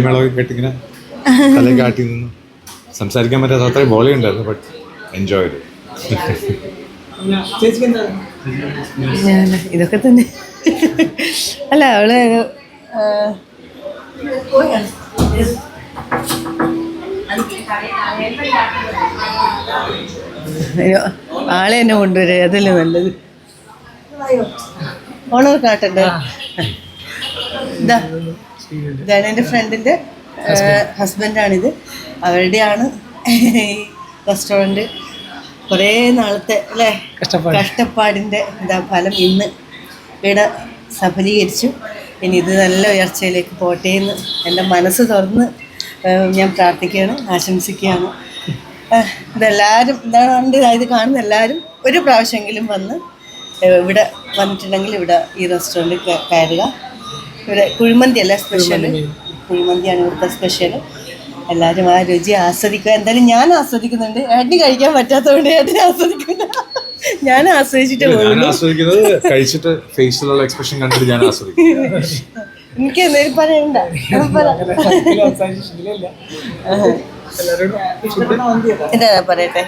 മേളൊക്കെ കേട്ടിങ്ങനെ തലയിൽ കാട്ടി നിന്നു സംസാരിക്കാൻ പറ്റാത്ത അത്രയും ബോളി ഉണ്ടായിരുന്നു. ബട്ട് എൻജോയ് ചെയ്തു. ഇതൊക്കെ തന്നെ. അല്ല അവള് ആളെ തന്നെ കൊണ്ടുവരെ, അതല്ലേ നല്ലത്. ഓണർ കാട്ടണ്ടേ? ഇതാണ് എൻ്റെ ഫ്രണ്ടിൻ്റെ ഹസ്ബൻഡാണിത്. അവരുടെയാണ് ഈ റെസ്റ്റോറൻറ്റ്. കുറേ നാളത്തെ അല്ലേ കഷ്ടപ്പാടിൻ്റെ ഫലം ഇന്ന് ഇവിടെ സഫലീകരിച്ചു. ഇനി ഇത് നല്ല ഉയർച്ചയിലേക്ക് പോട്ടെ എന്ന് എൻ്റെ മനസ്സ് തുറന്ന് ഞാൻ പ്രാർത്ഥിക്കുകയാണ്, ആശംസിക്കുകയാണ്. ഇതെല്ലാവരും എന്താണ് ഇത് കാണുന്ന എല്ലാവരും ഒരു പ്രാവശ്യമെങ്കിലും വന്ന് ഇവിടെ വന്നിട്ടുണ്ടെങ്കിൽ ഇവിടെ ഈ റെസ്റ്റോറൻറ്റിൽ കയറുക. ഇവിടെ കുഴിമന്തി അല്ല സ്പെഷ്യൽ, കുഴിമന്തിയാണ് ഇവിടുത്തെ സ്പെഷ്യൽ. എല്ലാവരും ആ രുചി ആസ്വദിക്കുക. എന്തായാലും ഞാൻ ആസ്വദിക്കുന്നുണ്ട്. ഏട്ടന് കഴിക്കാൻ പറ്റാത്തതുകൊണ്ട് ഏട്ടനെ ആസ്വദിക്കില്ല, ഞാൻ ആസ്വദിച്ചിട്ട് കഴിച്ചിട്ട് ഫേസിലുള്ള എക്സ്പ്രഷൻ കണ്ടിട്ട് ഞാൻ ആസ്വദിക്കും. എനിക്ക് എന്തെങ്കിലും പറയണ്ട. പറയട്ടെ,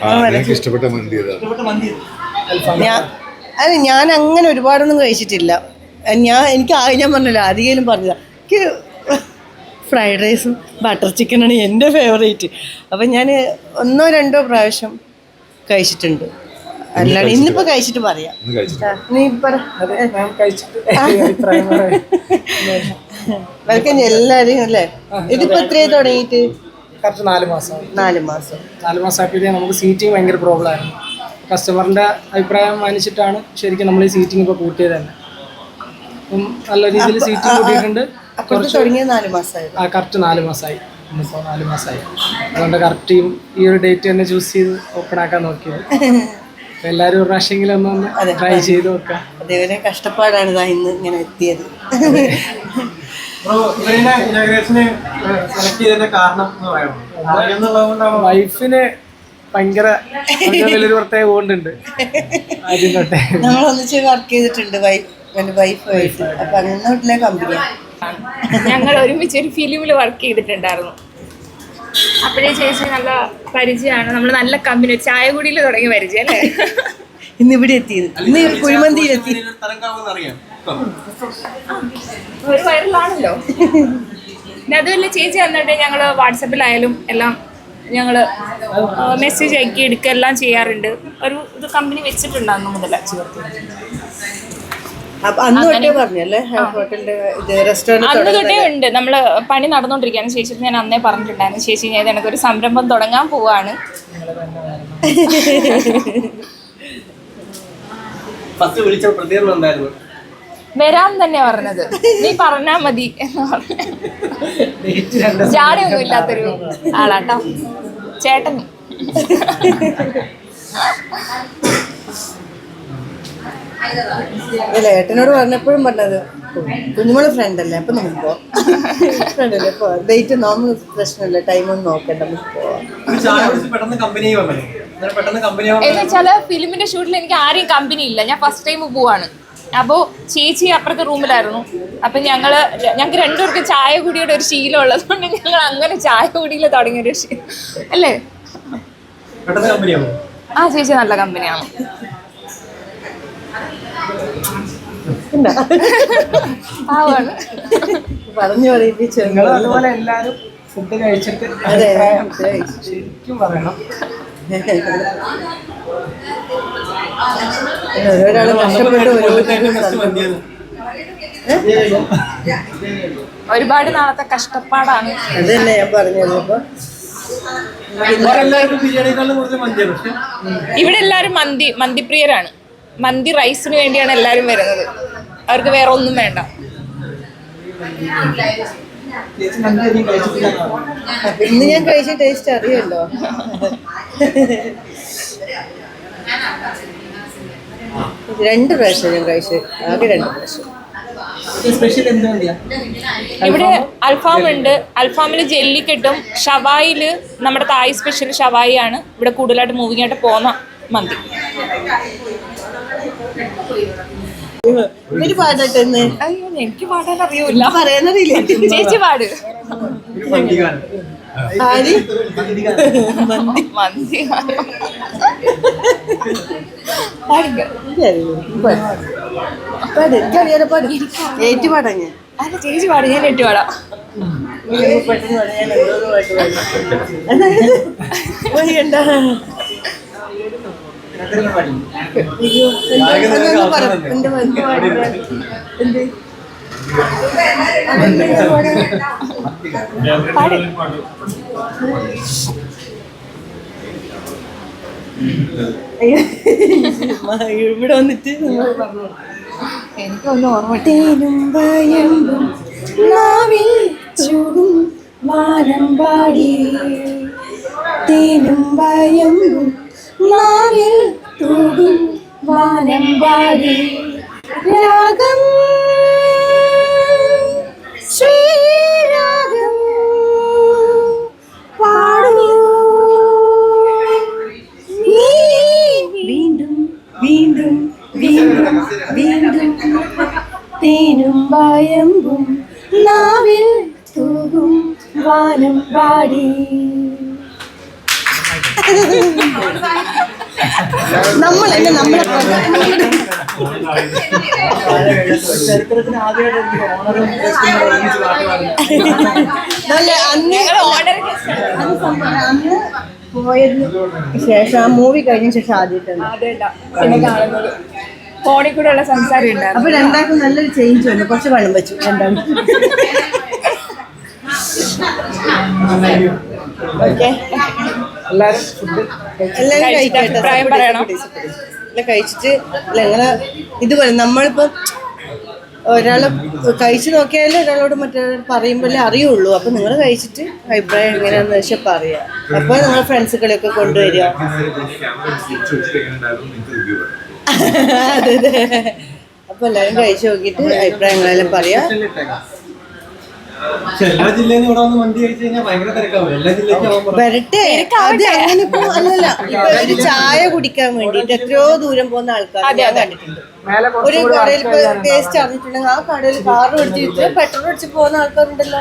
ഞാൻ അങ്ങനെ ഒരുപാടൊന്നും കഴിച്ചിട്ടില്ല. ഞാൻ പറഞ്ഞല്ലോ ആദ്യം പറഞ്ഞതാ, എനിക്ക് ഫ്രൈഡ് റൈസും ബട്ടർ ചിക്കനാണ് എൻ്റെ ഫേവറേറ്റ്. അപ്പം ഞാൻ 1-2 പ്രാവശ്യം കഴിച്ചിട്ടുണ്ട്. അല്ലാണ്ട് ഇന്നിപ്പോൾ കഴിച്ചിട്ട് പറയാം. നീ വെൽക്കം എല്ലാവരെയും അല്ലേ. ഇതിപ്പോൾ എത്രയും തുടങ്ങിയിട്ട്? കറക്റ്റ് 4 മാസം. 4 മാസം ആയപ്പോഴേ നമുക്ക് സീറ്റിംഗ് ഭയങ്കര പ്രോബ്ലം ആയിരുന്നു. കസ്റ്റമറിൻ്റെ അഭിപ്രായം മാനിച്ചിട്ടാണ് ശരിക്കും നമ്മൾ ഈ സീറ്റിംഗ് ഇപ്പോൾ കൂട്ടിയത് തന്നെ. നല്ല രീതിയിൽ സീറ്റിംഗ് കൂട്ടിയിട്ടുണ്ട്. തുടങ്ങിയത് 4 മാസമായി. കറക്റ്റ് 4 മാസമായി. ഇന്നിപ്പോൾ 4 മാസമായി. അതുകൊണ്ട് കറക്റ്റ് ഈ ഒരു ഡേറ്റ് തന്നെ ചൂസ് ചെയ്ത് ഓപ്പൺ ആക്കാൻ നോക്കിയത്. എല്ലാവരും ഒരു പ്രാവശ്യമെങ്കിലും ഒന്ന് ട്രൈ ചെയ്ത് നോക്കാം. അതേപോലെ കഷ്ടപ്പാടാണ് ഇന്ന് ഇങ്ങനെ എത്തിയത്. വൈഫിന് ഭയങ്കര വലിയൊരു പ്രത്യേക ബോണ്ടുണ്ട്. ആദ്യം തൊട്ടേ നമ്മളൊന്നിച്ച് വർക്ക് ചെയ്തിട്ടുണ്ട് വൈഫ്. അപ്പൊ അങ്ങോട്ടിലെ കമ്പനിയാണ്. ഞങ്ങൾ ഒരുമിച്ച് ഒരു ഫിലിമിൽ വർക്ക് ചെയ്തിട്ടുണ്ടായിരുന്നു. അപ്പോഴേ ചേച്ചി നല്ല പരിചയമാണ്. നമ്മൾ നല്ല കമ്പനി ചായ കുടിയിൽ തുടങ്ങിയ പരിചയം അല്ലേ. ഇന്നിവിടെ എത്തിയത്, ഇന്ന് കുഴിമന്തിയിലെത്തി. ഒരു വൈറലാണല്ലോ. പിന്നെ അതുമല്ല ചേച്ചി വന്നിട്ട് ഞങ്ങൾ വാട്സപ്പിലായാലും എല്ലാം ഞങ്ങൾ മെസ്സേജ് അയക്കി എടുക്കുക എല്ലാം ചെയ്യാറുണ്ട്. ഒരു ഇത് കമ്പനി വെച്ചിട്ടുണ്ട് അന്ന് മുതൽ. അന്ന് തൊട്ടേ ഉണ്ട്. നമ്മൾ പണി നടന്നുകൊണ്ടിരിക്കുകയാണ്. ചേച്ചി ഞാൻ അന്നേ പറഞ്ഞിട്ടുണ്ടായിരുന്നു, ചേച്ചി ഞാൻ എനിക്കൊരു സംരംഭം തുടങ്ങാൻ പോവാണ്. വരാൻ തന്നെ പറഞ്ഞത്, നീ പറഞ്ഞാ മതി എന്ന് പറഞ്ഞു. ജാടയൊന്നും ഇല്ലാത്തൊരു ആളാട്ടോ ചേട്ടൻ. അല്ല, ഏട്ടനോട് പറഞ്ഞപ്പോഴും പറഞ്ഞത് കുഞ്ഞുമോള് ഫ്രണ്ട് അല്ലേ, അപ്പൊ നമുക്ക് പോവാം. ഫ്രണ്ടല്ലേ, പോവാം. ഡേറ്റ് നമ്മൾ പ്രശ്നമില്ല, ടൈമൊന്നും നോക്കണ്ട, നമുക്ക് പോവാം. എന്നുവെച്ചാല് ഫിലിമിന്റെ ഷൂട്ടിൽ എനിക്ക് ആരെയും കമ്പനി ഇല്ല. ഞാൻ ഫസ്റ്റ് ടൈം പോവാണ്. അപ്പോൾ ചേച്ചി അപ്പുറത്തെ റൂമിലായിരുന്നു. അപ്പം ഞങ്ങൾക്ക് രണ്ടുപേർക്ക് ചായ കുടിയുടെ ഒരു ശീലം ഉള്ളതുകൊണ്ട് ഞങ്ങൾ അങ്ങനെ ചായ കുടിയിൽ തുടങ്ങിയൊരു അല്ലേ. ആ ചേച്ചി നല്ല കമ്പനിയാണ്. പറഞ്ഞു പറയിപ്പിച്ചു. അതുപോലെ എല്ലാവരും ഫുഡ് കഴിച്ചിട്ട് ശരിക്കും പറയണം. ഒരാള് കഷ്ടപ്പെട്ട് ഒരുപാട് നാളത്തെ കഷ്ടപ്പാടാണ്. അത് തന്നെ ഞാൻ പറഞ്ഞത്. ഇവിടെ എല്ലാവരും മന്തിപ്രിയരാണ്. മന്തി റൈസിന് വേണ്ടിയാണ് എല്ലാവരും വരുന്നത്. അവർക്ക് വേറെ ഒന്നും വേണ്ട. ഇന്ന് ഞാൻ കഴിച്ച ടേസ്റ്റ് അറിയല്ലോ. രണ്ട് പ്രാവശ്യം ഞാൻ കഴിച്ചു, ആകെ 2 പ്രാവശ്യം. ഇവിടെ അൽഫാം ഉണ്ട്. അൽഫാമിൽ ജെല്ലിക്കെട്ടും. ഷവായില് നമ്മുടെ തായ് സ്പെഷ്യൽ ഷവായി ആണ് ഇവിടെ കൂടുതലായിട്ട് മൂവിങ് ആയിട്ട് പോകുന്ന മന്തി. ഇവര് പാടട്ടെ എന്ന് അയ്യോ എനിക്ക് പാടാൻ അറിയൂല. പറയാനറിയില്ല. ചേച്ചി പാട്. ആര് മന്തി പാടിക്ക. പാട് എനിക്കറിയാലോ. പാട് ഏറ്റു പാടാ ഞാൻ. അല്ല ചേച്ചി പാട്, ഞാൻ ഏറ്റു പാടാം. പെട്ടെന്ന് പറയാൻ എന്തോന്ന് പാട്ട് പാടി കണ്ട. എന്റെ മന്തി പാടി എന്ത് പാട്. ഇവിടെ വന്നിട്ട് നിങ്ങൾ പറഞ്ഞു. എനിക്കൊന്നും ഓർമ്മ തേനും ഭയമ്പും നാവിൽ ചൂടും വാനമ്പാടി. തേനും ഭയമ്പും നാവിൽ തൂടും വാനമ്പാടി. രാഗം ശ്രീരാഗം പാടൂ നീ വീണ്ടും വീണ്ടും വീണ്ടും വീണ്ടും. തേനും ഭയമ്പും നാവിൽ തൂകും വാനം പാടി. നമ്മളല്ലേ നമ്മളെ നല്ല അന്ന് അന്ന് പോയതിന് ശേഷം ആ മൂവി കഴിഞ്ഞ ശേഷം ആദ്യമായിട്ടാണ് പിന്നെ കാണുന്നത്. ഫോണിൽ കൂടെ ഉള്ള സംസാരം ഉണ്ടായിരുന്നു. അപ്പൊ രണ്ടാൾക്കും നല്ലൊരു ചേഞ്ച് വന്നു. കുറച്ച് വെള്ളം വെച്ചു രണ്ടാളും. ഓക്കെ എല്ലാരും കഴിക്കട്ടെ. അഭിപ്രായം പറയണം. എല്ലാം കഴിച്ചിട്ട് അല്ല എങ്ങനെ ഇതുപോലെ നമ്മളിപ്പോ ഒരാള് കഴിച്ചു നോക്കിയാലേ ഒരാളോട് മറ്റൊരാൾ പറയുമ്പോഴേ അറിയുള്ളൂ. അപ്പൊ നിങ്ങൾ കഴിച്ചിട്ട് അഭിപ്രായം എങ്ങനെയാന്ന് വെച്ചാൽ പറയാ. അപ്പൊ നിങ്ങളെ ഫ്രണ്ട്സുകളെയൊക്കെ കൊണ്ടുവരിക. അതെ അതെ. അപ്പൊ എല്ലാരും കഴിച്ചു നോക്കിയിട്ട് അഭിപ്രായങ്ങളെല്ലാം പറയാ. എല്ലാ ജില്ലയിൽ നിന്ന് ഇവിടെ വന്ന് വണ്ടി കഴിച്ചു കഴിഞ്ഞാൽ ഭയങ്കര തിരക്കാവും. എല്ലാ ജില്ലയ്ക്കും വരട്ടെ. അത് അങ്ങനെ ഇപ്പൊ അല്ലല്ല. ഇപ്പൊ ഒരു ചായ കുടിക്കാൻ വേണ്ടിട്ട് എത്രയോ ദൂരം പോകുന്ന ആൾക്കാർ ഞാൻ കണ്ടിട്ടുണ്ട്. ഒരു കടയിൽ ഇപ്പൊ ടേസ്റ്റ് അറിഞ്ഞിട്ടുണ്ടെങ്കിൽ ആ കടയിൽ കാറ് പിടിച്ചിട്ട് പെട്രോൾ അടിച്ച് പോകുന്ന ആൾക്കാരുണ്ടല്ലോ,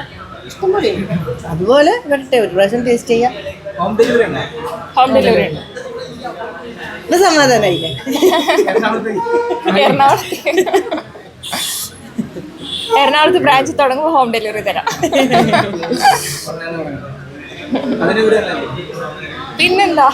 ഇഷ്ടംപോലെ. അതുപോലെ വരട്ടെ, ഒരു പ്രാവശ്യം ടേസ്റ്റ് ചെയ്യാം. ഹോം ഡെലിവറി ഉണ്ടോ? ഹോം ഡെലിവറി ഉണ്ട്. ഇത് സമാധാനായില്ലേ? എറണാകുളത്ത് ബ്രാഞ്ച് തുടങ്ങുമ്പോൾ ഹോം ഡെലിവറി തരാം. അതിന് ഇവിടെ പിന്നെന്താ.